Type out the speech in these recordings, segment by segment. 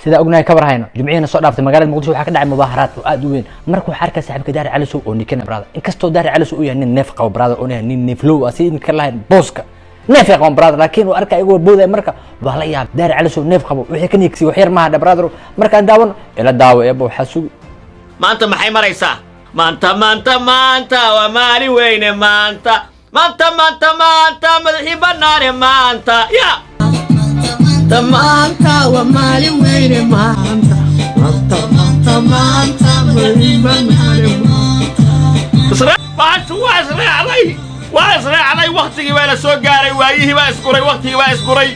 sida ognahay ka warhayno jumciyana soo dhaaftay magaalada Muqdisho waxa ka dhacay mudaharaad oo aad u weyn markuu xarka saaxiibka Daari Cali Sow oo ninkana brother inkastoo Daari Cali Sow uu yahay nin neef qabo brother oo yahay nin neef low asii ninka lahayn booska neef qabo brother laakiin uu arka iyagu booday marka waa la yaab Daari Cali Sow neef qabo wixii ka nigsi wax yar ma hada brother marka daawan ila daawo ee waxa sugi maanta maxay maraysaa maanta waa maalin weyne maanta madaxii banaane maanta ya maanta waa maalin weyne maanta madaxii banaane maanta waa israacday waqtigii baa la soo gaaray waayihii baa iskuray waqtigii baa iskuray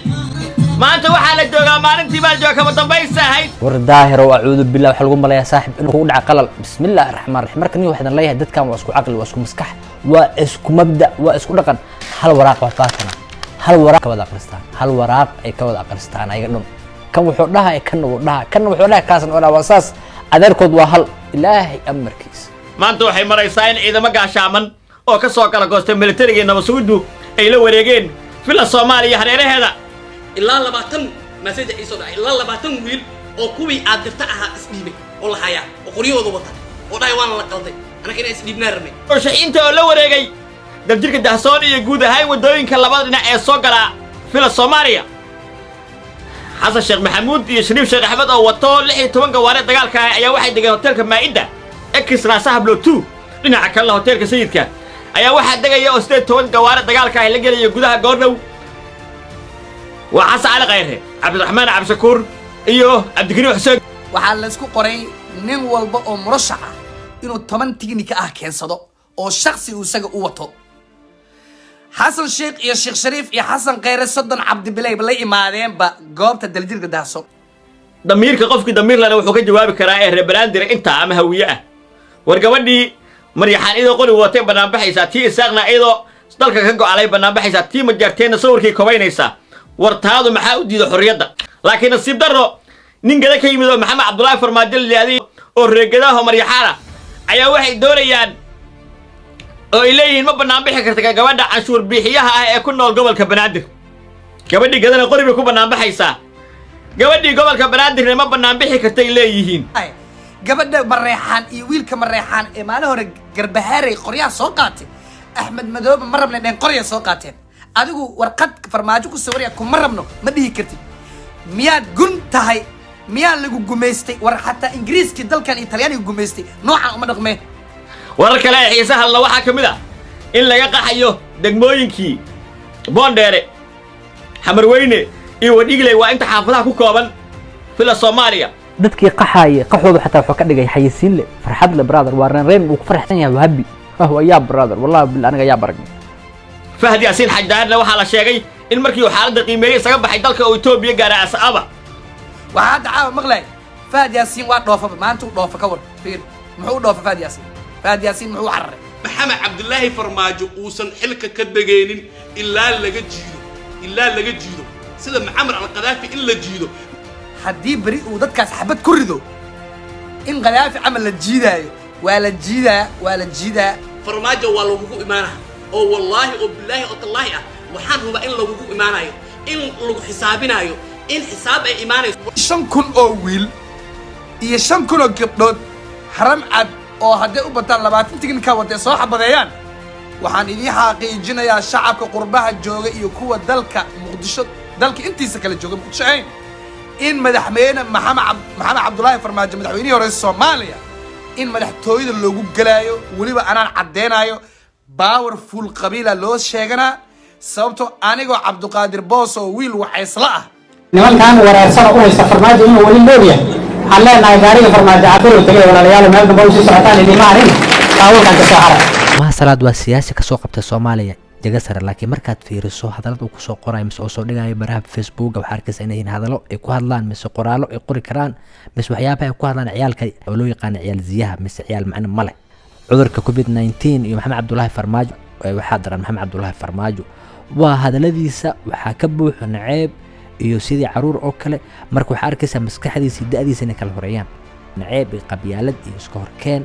maanta waxaa la joogaa maalintii baa jooga kama dambaysahay war daahir oo acuudu billah waxa lagu maleeyaa saaxib inuu ku dhaca qalal bismillaahir rahmaanir rahiim markan waxaan leeyahay dadkan waa isku aqal waa isku maskax waa isku mabda waa isku dhaqan hal waraaq wax qaatana hal waraaq ka wada aqristaan hal waraaq ay ka wada aqristaan ayaga dhan kan wuxuu dhahay kan wuxuu dhahay kaasan oo waa saas adeerkood waa hal ilaahay amarkiis maanta waxay maraysaa in ciidamo gaashaaman oo ka soo kala goostay militariga nabasuudu ay la wareegeen fila Soomaaliya hareeraheeda ilaa 20 masajid ay soo dhacay ilaa 20 wiil oo kuwii aad dirta ahaa isdhiibay oo la haya oo qoriyooda wata oo dhahay waan la qalday anaga inay isdhiibnaa rabnay oo shaciinta oo la wareegay dabjirka dahsoon iyo guud ahaan wadooyinka labada dhinac ee soo gala fila Soomaaliya Xasan Sheekh Maxamuud iyo Shariif Sheekh Axmed oo wato 16 gawaare dagaalka ayaa waxay degeen hotelka Maida Extra Sahablo 2 dhinaca kale hotelka Sayidka ayaa waxa degaya oo 16 gawaare dagaalka ay la geliyo gudaha goornow وحسن على غيره عبد الرحمن عبد الشكور iyo Cabdikariim Xuseen waxaa la isku qoray nin walba oo murashax ah inuu 10 tignika ah keensado oo shakhsi uu isaga u wato Xasan Sheekh iyo Sheekh Shariif iyo Xasan Khayre Soddon Cabdi Bilay la imaadeen ba goobta daljirka Dahsoon damiirka qofkii damiir lana wuxuu ka jawaabi karaa ee rebrandire inta ama hawiye ah war gabadhii maryaxaan idoo qoli watay banaan baxaysa tii isaaqna idoo dalka ka go'alay banaan baxaysa tii ma jarteena sawirkii kobaynaysa wartaadu maxaa u diiday xorriyadda laakiin nasiib darro nin gada ka yimid oo Maxamed Cabdullaahi Farmaajo leeyahay oo reegadaha maryaxaana ayaa waxay doonayaan oo ilayeen ma banaan bixi kartaa gabadha cashuur bixiyaha ah ee ku nool gobolka Banaadir gabadhii gadana qori bay ku banaan baxaysaa gabadhii gobolka Banaadir ma banaan bixi kartay leeyihiin gabadha mareexaan iyo wiilka mareexaan ee maalin hore garbahaaray qoryaha soo qaatay Axmed Madoobe ma rabna inay qoryaha soo qaateen adigu warqad Farmaajo ku sawiraya kuma rabno ma dhihi kartid miyaad gun tahay miyaa lagu gumeystay war xataa Ingiriiska dalkan Talyaaniga gumeystay noocan uma dhaqmeen warar kale xiisaha halna waxa kamid ah in laga qaxayo degmooyinkii Boondere Xamarweyne iyo Wadhigley waa inta xaafadaha ku kooban fila Soomaaliya dadkii qaxay qaxoodu xataa wuxuu ka dhigay xayisiin le farxad le brother waa reen uu ku farxsan yahay habi ya brother wallahi bil aniga ya barag Fahad Yaasiin Xajdaarna waxa la sheegay in markii uu xaaladda qiimeeyay isaga baxay dalka oo Itoobiya gaar ah Asaba waxa dacaa maqlay Fahad Yaasiin waa dhoofa maanta uu dhoofa ka war fiir muxuu dhoofa Fahad Yaasiin muxuu xararay Maxamed Cabdullaahi Farmaajo uusan xilka ka dageenin ilaa laga jiido sida Muammar al-Qadaafi in la jiido haddii bari uu dadkaas xabad ku rido in Qadaafi amal la jiidaayo waa la jiidaa Farmaajo waa lagu imaanaha oo wallahi oo billahi oo tallahi ah waxaan rubaa in lagu imaanayo in lagu xisaabinayo in xisaab ay imaanayso 5,000 oo wiil iyo 5,000 oo gabdhood haram cad oo hadday u bataan 20 tignika wada soo xabadeeyaan waxaan idin xaqiijinayaa shacabka qurbaha jooga iyo kuwa dalka Muqdisho dalka intiisa kala jooga Muqdisho in madaxweyne Maxamed Cabdullaahi Farmaajo madaxweynihii hore Soomaaliya in madaxtooyada loogu galaayo waliba anaan cadeenayo powerful qabiila loo sheegana sababtoo anigoo Cabduqaadir Boos oo wiil waxaysla ah nimankan wareersan oo haysta Farmaajo inuu wali leeyahay xaleenay gaariga Farmaajo cabiro tagay walaalayaal meel dambe u sii socotaan idin maarin taawulkan ka soo haray ma salaad waa siyaasi ka soo qabtay Soomaaliya jaga sare laakiin markaad fiiriso hadalada uu ku soo qoray mise oo soo dhigay baraha Facebook waxa arkaysaa inay hadalo ay ku hadlaan mise qoraalo ay qori karaan mise waxyaabaha ay ku hadlaan ciyaalka oo loo yaqaan ciyaal ziyaha mise ciyaal macna male cudurka COVID-19 iyo Maxamed Cabdullaahi Farmaajo waxa daran Maxamed Cabdullaahi Farmaajo waa hadaladiisa waxa ka buuxo naceeb iyo sidii caruur oo kale marka waxa arkaysaa maskaxdiisa da'diisa inay kala horeeyaan naceeb iyo qabyaalad iyo iska horkeen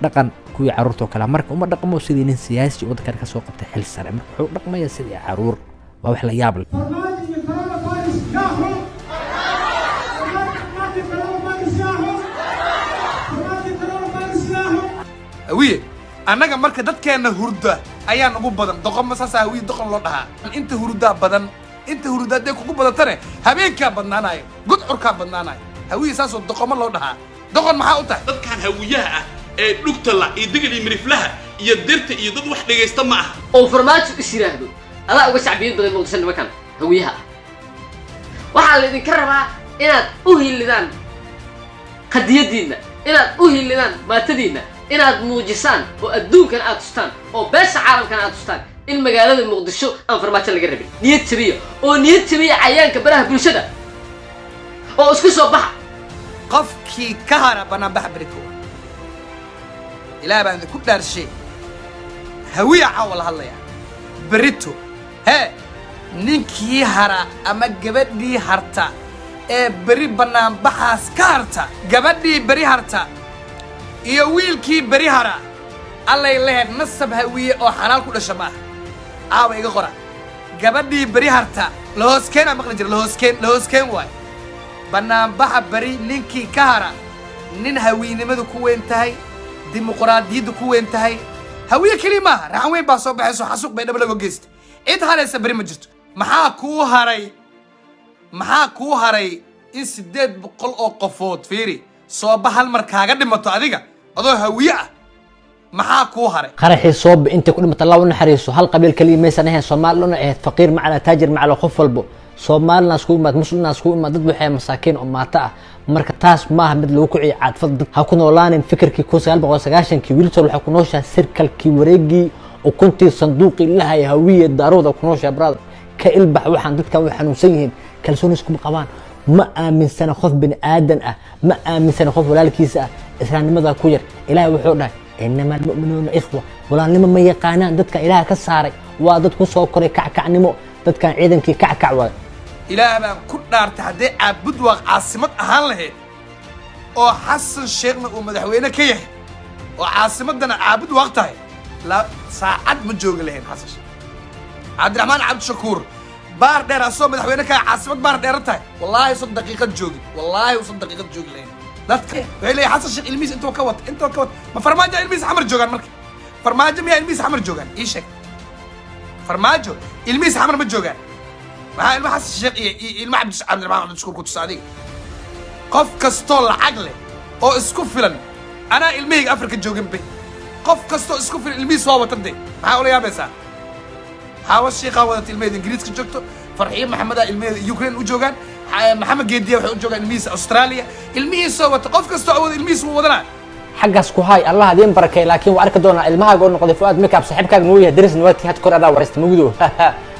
dhaqan kuwii caruurta oo kale marka uma dhaqmo sidii nin siyaasi oo dadka ka soo qabtay xil sare marka wuxuu dhaqmayaa sidii caruur waa wax la yaab leh hawiye annaga marka dadkeena hurda ayaan ugu badan doqon ma saasa hawiye doqon loo dhahaa inta hurdaa badan inta hurdaa dee kugu badatane habeenkaa badnaanaya gudcurkaa badnaanaya hawiye saasoo doqomo loo dhahaa doqon maxaa u tahay dadkan hawiyaha ah ee dhugta la iyo digil iyo miriflaha iyo dirta iyo dad wax dhagaysta ma aha oo farmaajo is yiraahdo adaa uga shacbiyad badan muqdisho nimankan hawiyaha waxaa laydinka rabaa inaad u hilidaan qadiyadiinna inaad u hilidaan maatadiinna inaad muujisaan oo adduunkan aad tustaan oo beesha caalamkan aad tustaan in magaalada muqdisho aan farmaajo laga rabin niyad jabiya oo niyad jabiya cayaanka baraha bulshada oo isku soo baxa qofkii ka hara banaanbaxa berito ilaah baan idinku dhaarshay hawiya caawa la hadlayaa berito hee ninkii hara ama gabadhii harta ee beri banaanbaxaas ka harta gabadhii beri harta iyo wiilkii beri hara allay lehed nasab hawiye oo xalaal ku dhasha maaha caawa iga qora gabadhii beri harta lahooskeen aan maqli jira lahooskeen waayo banaanbaxa beri ninkii ka hara nin hawiynimadu ku weyn tahay dimuqraadiyaddu ku weyn tahay hawiye keli maaha raxan weyn baa soo baxayso xasuuq bay dhaba lago geystay cid haraysa beri ma jirto maxaa kuu haray in 800 oo qofood fiiri sooba hal mar kaaga dhimato adiga adoo hawiye ah maxaa kuu haray qaraxii sooba inta ku dhimata Allah u naxariiso hal qabiil kaliya maysan ahayn Soomaaliland oo ahayd faqiir macna taajir macna qof walbo Soomaaliland isku imaad muslimna isku imaad dad waxay masaakiin oo maata ah marka taas maaha mid lagu kiciyo caadfad dad ha ku noolaanin fikirkii 1990kii wiilsoo waxa ku nooshaa sirkalkii wareegii oo kuntii sanduuqi ilahay hawiye daarooda ku nooshaa brother ka ilbax waxaan dadkan way xanuunsan yihiin kalsooni isku qabaan ma aaminsana qof bin aadan ah ma aaminsana qof walaalkiisa ah islaamnimada ku yar ilaahay wuxuu dhahay inama almu'minuuna ikhwa walaalnimo ma yaqaanaan dadka ilaahay ka saaray waa dad ku soo koray kackacnimo dadkan ciidankii kackac waa ilaah baan ku dhaartay haddii caabud waa caasimad ahaan lahayd oo xasan sheekhna uu madaxweyne ka yahay oo caasimadana caabud waaq tahay la saacad ma joogi lahayn xasan sheekh cabdiraxmaan cabdishakuur baar dheer asoo madaxweyne ka caasimad baar dheer tahay wallaahi 3 daqiiqad joogi wallaahi 3 daqiiqad joogi lahayn dadka waxay leeyahay xasan sheekh ilmihiis intuu ka wata ma farmaajo ilmihiis xamar joogaan marka farmaajo miyaa ilmihiis xamar joogaan ii sheeg farmaajo ilmihiis xamar ma joogaan maxaa ilma xasan sheekh iyo ilma cabdiraxmaan cabdishakuur ku tusa adiga qof kastoo lacag leh oo isku filan anaa ilmihayga afrika joogin bay qof kastoo isku filan ilmihiis waa wata de maxaa ula yaabaysaa حاول الشيخ هذا تلميذ إنجليز كجوكتو فرحين محمد الميز يوكرين وجوجان محمد جدية وحنا وجوجان الميز أستراليا الميز سوى تقف كستو الميز هو وضنا حقاس كوهاي الله هذين بركة لكن وأرك دونا المها قول نقضي فؤاد ميك اب صاحبك نويه درس نواتي هتكر أدا ورست موجودو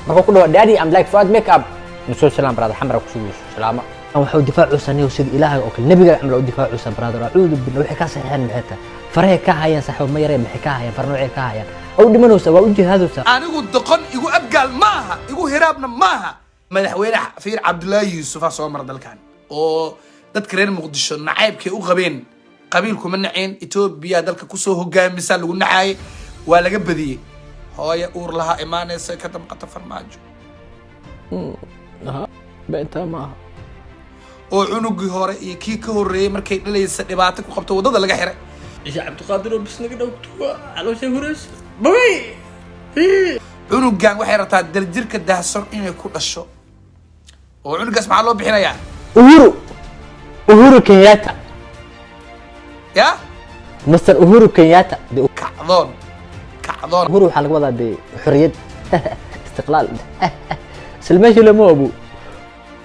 مركو كله دادي أم لايك فؤاد ميك اب نسول سلام برادر حمرا كسوس سلامة أو حو دفاع عساني وسيد إلهي أوكل النبي قال عملوا دفاع عسان برادر أعوذ بالله وحكا صحيحان محيطة فريه كاهيان صاحب ما يرين محكاهيان فرنوعي كاهيان أو دمنوسا وأوجه هذا أنا دقن يقول أبقال معها يقول هرابنا معها مدحوينه فير عبد الله يوسف سو مر دلكان oo dadka reer muqdisho nacaybkay u qabeen qabiilku ma naceen Ethiopia dalka ku soo hogaamisa lagu nacay waa laga badiyay hooyo uur laha imaanaysa ka damqata farmaajo beenta ma oo cunugii hore iyo kii ka horeeyay markay dhalaysa dhibaato ku qabto wadada laga xiray isha cabdiqaadir oo bis naga dhawto caloosha horeys babay cunugan waxay rabtaa daljirka daahsan inay ku dhasho oo cunugaas maxaa loo bixinayaa uhuru kenyatta ya mr uhuru kenyatta kacdoon uhuru waxaa laga wadaa dee xorriyad istiqlaal silmeeshi lama obu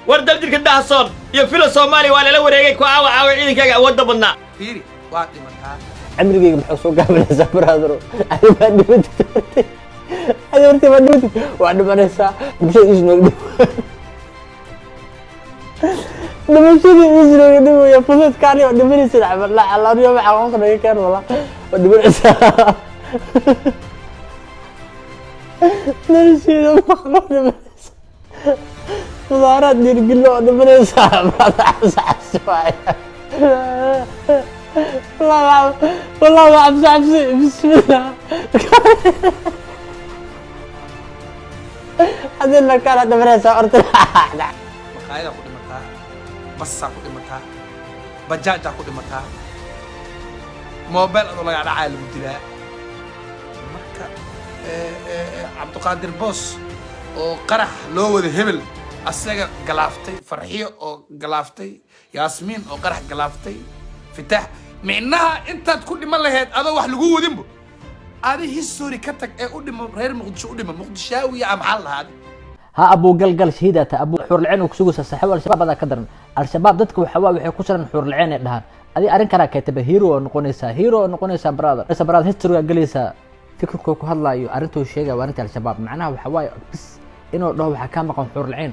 war daljirka daahson iyo filo Soomaaliya waa la wareegay ku caawa ciidankaaga awoodda badnaa fiiri waa dhimataa cimrigeyga maxuu soo gaabanaysaa brother adiga baa dhimatay waa dhimanaysaa bulshada isnooga dhimashadii isnooga dhimaya fuladkaani waa dhimanaysa la allaaniyo waxaa qoonka naga keen wala waa dhimanaysaa nolosheeda maqlo dhimanaysa mudaaraad dhiirgilo oo dhimanaysaa madaxasaasi waaya والله عبسي بسم الله هذا اللي كان دبريسا أرتل مقايدة كل مكان بسا كل مكان بجاجة كل مكان موبايل أدو لقى عالم الدلاء مركا عبد القادر بوس وقرح لو ذا هبل أسيقا قلافتي فرحية أو قلافتي ياسمين أو قرح قلافتي فتح معناها أنت تكون ما لهيد هذا واحد لقوه ذنبه هذه هيستوري كتك أقول غير مقدش أقول مقدشاوي عم حل هذا ها ابو قلقل شهيدته ابو حور العين وكسوس السحاب الشباب هذا كدرن الشباب dadka waxa waxay ku jiran xur laceen ay dhahan adi arin kara kataba hero noqonaysa brother history galaysa fikirku ku hadlayo arintu sheegay arinta al-shabaab macnaha waxa way bis inuu dhaho waxa ka maqan xur laceen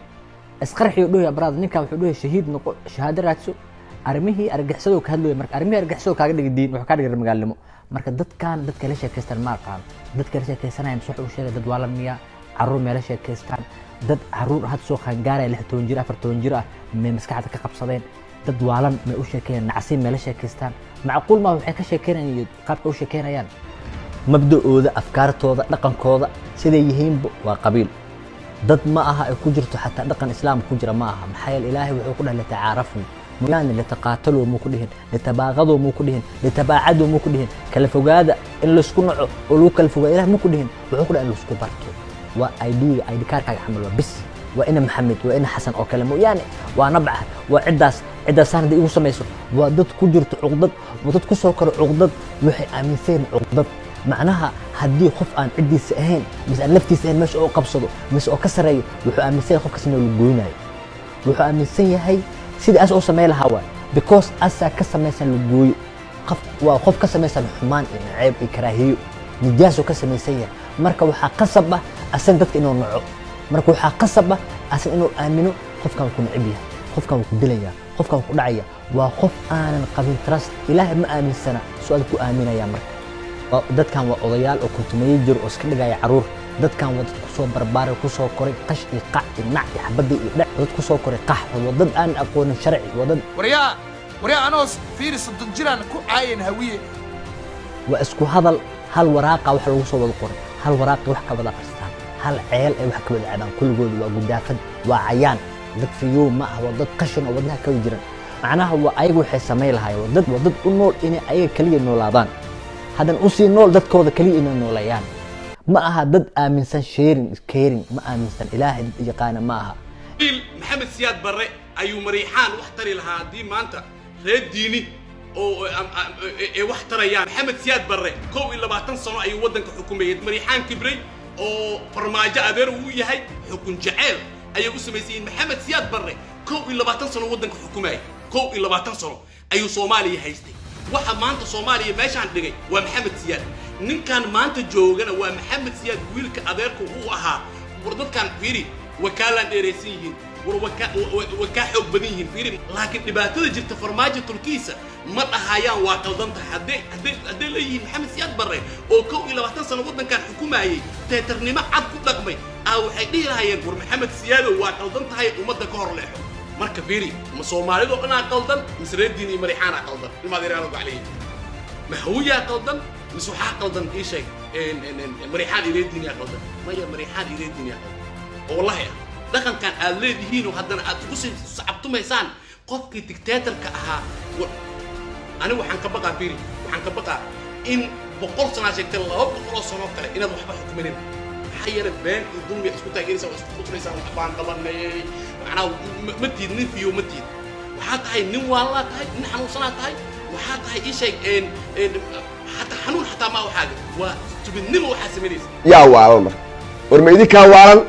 isqarxiyo dhaho brother ninka wuxuu dhahay shahiid noqo shahaado raadso armihii argixisado ka hadlayo marka armihii argixisado kaaga dhigdiin waxa ka dhigay magaalnimo marka dadka la sheekaystaan ma aqaan dadka la sheekaysanayaan wuxuu sheegay dad wala miya carruur meela sheekaystaan dad carruur had soo qaangaaray 16 jir 14 jir ah ma maskaxda ka qabsadeen dad waalan ma u sheekayaan nacsiin meela sheekaystaan macquul ma waxay ka sheekeynayaan qaabka u sheekeynayaan mabda'ooda afkaartooda dhaqankooda siday yihiin waa qabiil dad ma aha ay ku jirto xataa dhaqan islaam ku jira ma aha maxay ilaahay wuxuu ku dhahay tacaarafu يعني لتقاتلوا مو كلهن لتباغضوا مو كلهن لتباعدوا مو كلهن كالفوجادة إن لسكون علو كالفوجادة مو كلهن وعقول أن لسكون برتو وأيدي كارك حملوا بس وإن محمد وإن حسن أو كلامه يعني ونبعه وعداس سنة دي يوصل ميسو وضد كجرت عقدت وضد كسوكر عقدت وحي أميسين عقدت معناها هدي خف عن عدي سهين بس أن لفتي سهين مش أو قبصده مش أو كسريه وحي أميسين خف كسنه الجويناي وحي أميسين هي سيدي أسأل سميل هوا because أسا كسميسن الجوي وخف كسميسن حمان عيب إكراهيو نجاسو كسميسية مركا وحا قصبة أسن دك إنه نعو مركا وحا قصبة أسن إنه آمنو خف كان يكون عبيها خف كان يكون دليا خف كان يكون دعيا وخف آنا قبل ترست إله ما آمن سنة سؤالكو آمنا يا مركا دad كان وأضيال أو كنت ميجر أو سكن جاي عرور dad kan wada ku soo barbaar ku soo koray qash iyo qac iyo nac iyo xabad iyo dhac dad ku soo koray qax wadad aan aqoon sharci wadad wariya anoo fiiris dad jiraan ku caayeen hawiye waa isku hadal hal waraaqa wax lagu soo wada qoray hal waraaqa wax ka wada qarstaan hal ceel ay wax ka wada caabaan kulligood waa gudaafad waa cayaan dad fiyo ma ah wadad qashin oo wadnaha ka jiran macnaha waa ayagu waxay sameey lahaayeen wadad u nool inay ayaga kaliya noolaadaan hadan u sii nool dadkooda kaliya inay noolayaan ما أها ضد آمنسان شيرين كيرين ما آمنسان إله يقانا ما أها محمد سياد بري أيو مريحان واحتري لها دي ما أنت ريد ديني أو واحتري يعني محمد سياد بري كو إلا بعتن صنع أيو ودنك حكومية مريحان كبري أو فرماجة أدير وياهي حكم جعل أيو اسميسين محمد سياد بري كو إلا بعتن صنع ودنك حكومية كو إلا بعتن صنع أيو صومالي هايستي waxa maanta Soomaaliya meeshaan dhigay waa Maxamed Siyaad ninkan maanta joogana waa Maxamed Siyaad wiilka adeerku uu ahaa wardadkan fiiri wakaalan dheeraysan yihiin waka xog badan yihiin fiiri laakiin dhibaatada jirta farmaajo Turkiisa ma dhahayaan waa qaldanta hadday leeyihiin Maxamed Siyaad barre oo 20 sano wadankan xukumayay teetarnimo cad ku dhaqmay waxay dhihi lahaayeen war Maxamed Siyaad waa qaldantahay ummadda ka hor leexo marka fiiri ma Soomaalidu ana qaldan misreedini marixana qaldan ma diiraano عليه ما هو يا قلدن مش وحا قلدن اي شيء مريحان يريدني يا قلدن ما يا مريحان يريدني يا قلدن والله يا دقن كان ادليدهين وهدنا ادقس صعبتو ميسان قفكي ديكتاتور كاها انا waxaan ka baqaa fiiri waxaan ka baqaa in boqol sano sheegtay 200 sano kale inaad waxba xukumin حيرت بين الدنيا اسكو تاجيرسا واسكو قطريسا وحبان قبنay macna ma tiidnin fiyo ma tiid waxa tahay nin wala tahay nin xanuunsanaa tahay waxa tahay ii sheeg حتى حنون حتى ما هو حاجه وتبنمه وحاسمينيس يا waalan mar war ma idinka waalan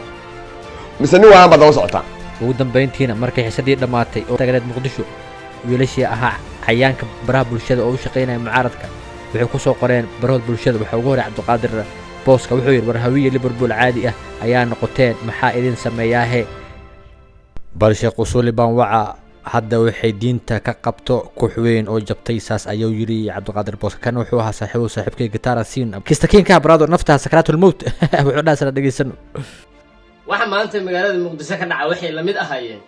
misani waan badan socotaan ugu dambeyntiina markay xisadii dhamaatay oo tagaleed Muqdisho wiilashii ahaa cayaanka baraha bulshada oo u shaqeynaya mucaaradka waxay ku soo qoreen baraha bulshada waxa ugu horay Cabdiqaadir booska wuxuu yiri war hawiye Liverpool caadi ah ayaa noqoteen maxaa idin sameeyaahe balse qosoli baan waca hadda waxay diinta ka qabto koox weyn oo jabtay saas ayuu yiri Cabdiqaadir booska kan wuxuu ahaa saaxiibkay gitaara siin kistakiinka brother nafta sakaratul maut wuxuu dhaasana dhageysano waxa maanta magaalada Muqdisho ka dhacay waxay la mid ahaayeen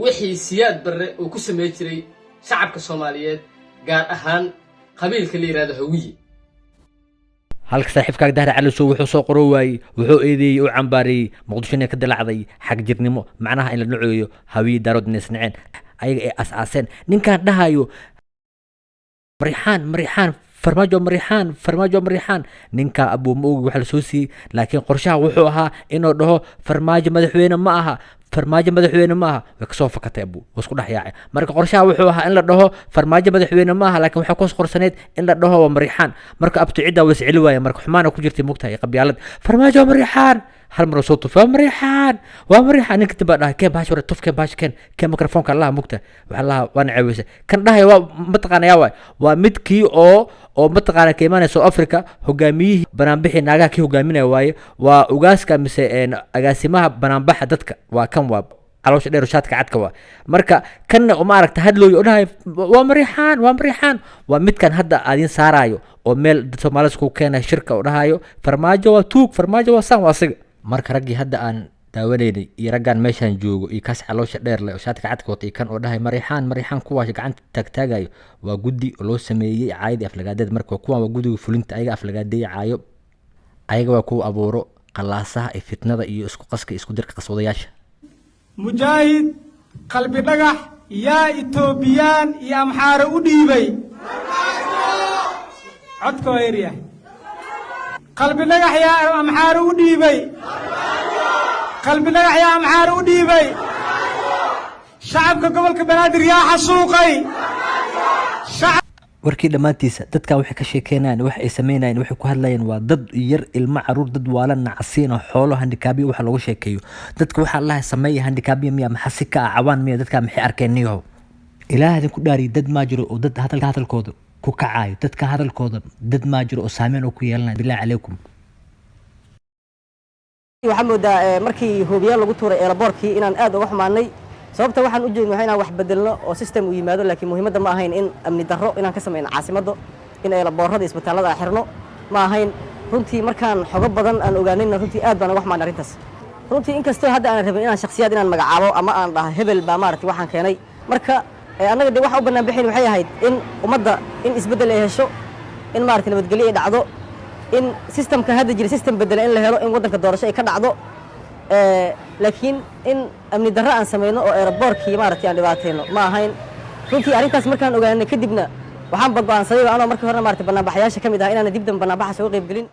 wixii Siyaad Barre uu ku sameeyay jiray shacabka Soomaaliyeed gaar ahaan qabiilka la yiraahdo hawiye halka saaxiibkaaga dahra cali soo wuxuu soo qoro waayay wuxuu eedeeyay u cambaariyay Muqdisho ka dilacday xaq jirnimo macnaha in la nuuciyo hawiye daarood nisnaceen ayaga ay asaaseen ninkan dhahayo مريحان farmaajo mariixaan ninka abuu ma ogi waxa la soo siiyey laakiin qorshaha wuxuu ahaa inuu dhaho farmaajo madaxweyne ma aha way kasoo fakatay abuu waa isku dhex yaacay marka qorshaha wuxuu ahaa in la dhaho farmaajo madaxweyne ma aha laakiin waxaa ku qorsaneed in la dhaho waa mariixaan marka abtu ciddaa waa isceli waaya marka xumaana ku jirtay mugtahay qabyaalad farmaajo mariixaan hal mar soo tuf waa mariixaan ninka dib baa dhahay kee baash wara tuf kee baash kee mikrofoonka allaha mugta waxa laha waan ceebaysa kan dhahay waa mataqaanaya waa midkii oo mataqaana ka imaanaya South Africa hogaamiyihii banaanbixi naagaha kii hogaaminaya waaye waa ugaaska mise agaasimaha banaanbaxa dadka waa kan waa caloosha dheer shaadka cadka waa marka kanna uma aragta hadlooyo oo dhahay waa mariixaan waa midkan hadda aadin saarayo oo meel Soomaaliyeed ku keenay shirka oo dhahayo farmaajo waa tuug farmaajo waa san waa asiga marka raggii hadda aan daawadeynay iyo raggaan meeshaan joogo iyo kaas caloosha dheer leh oo shaadka cadka watay kan oo dhahay mariixaan kuwaas gacanta taagtaagayo waa guddi oo loo sameeyey caayadii aflagaadeed marka kuwan waa guddiga fulinta ayaga aflagaadeeya caayo ayaga waa kuwa abuuro qalaasaha iyo fitnada iyo isku qaska isku dirka qaswadayaasha mujaahid qalbi dhagax yaa etoobiyaan iyo amxaare u dhiibay codkoo erya qalbi dhagax yaa amxaare u dhiibay qalbi dhagax yaa amxaare u dhiibay shacabka gobolka banaadir yaa xasuuqay warkii dhammaantiisa dadkan waxay ka sheekeynayaan wax ay sameynayaan waxay ku hadlayaan waa dad yar ilmo caruur dad waala nacsiina xoolo handikaabiyo waxa lagu sheekeeyo dadka waxa Allah sameeyay handikaabiyo miya maxasi ka cawaan miya dadka maxay arkeen niyo ilaahay ku dhaari dad ma jiro oo dad hadalkooda ku kacayo dadka hadalkooda dad ma jiro oo saameyn ku yeelanay bilaa calaykum waxaan moodaa markii hoobiyaal lagu tuuray airportkii inaan aad uga xumaanay sababta waxaan u jeednay inaan wax bedelno oo system u yimaado laakiin muhiimadda ma ahayn in amni darro inaan ka sameeyno caasimadda in airportada isbitaalada aan xirno ma ahayn runtii markaan xogo badan aan ogaanayna runtii aad baan uga xumaanay arrintaas runtii inkastoo hadda aan rabin inaan shakhsiyaad inaan magacaabo ama aan dhaho hebel baa maaragtay waxaan keenay marka annaga dee waxa u bannaan bixin waxay ahayd in ummadda in isbeddel ay hesho in maaragtay nabadgelyo ay dhacdo in systemka hadda jira system bedela in la helo in waddanka doorasho ay ka dhacdo laakiin in amni darro aan samayno oo airportkii maaragtay aan dhibaatayno ma ahayn runtii arrintaas markaan ogaanay kadibna waxaan badbaansaday anoo markii horena maaragtay banaanbaxayaasha ka mid ah inaan dib dambe banaanbaxa soo qayb gelin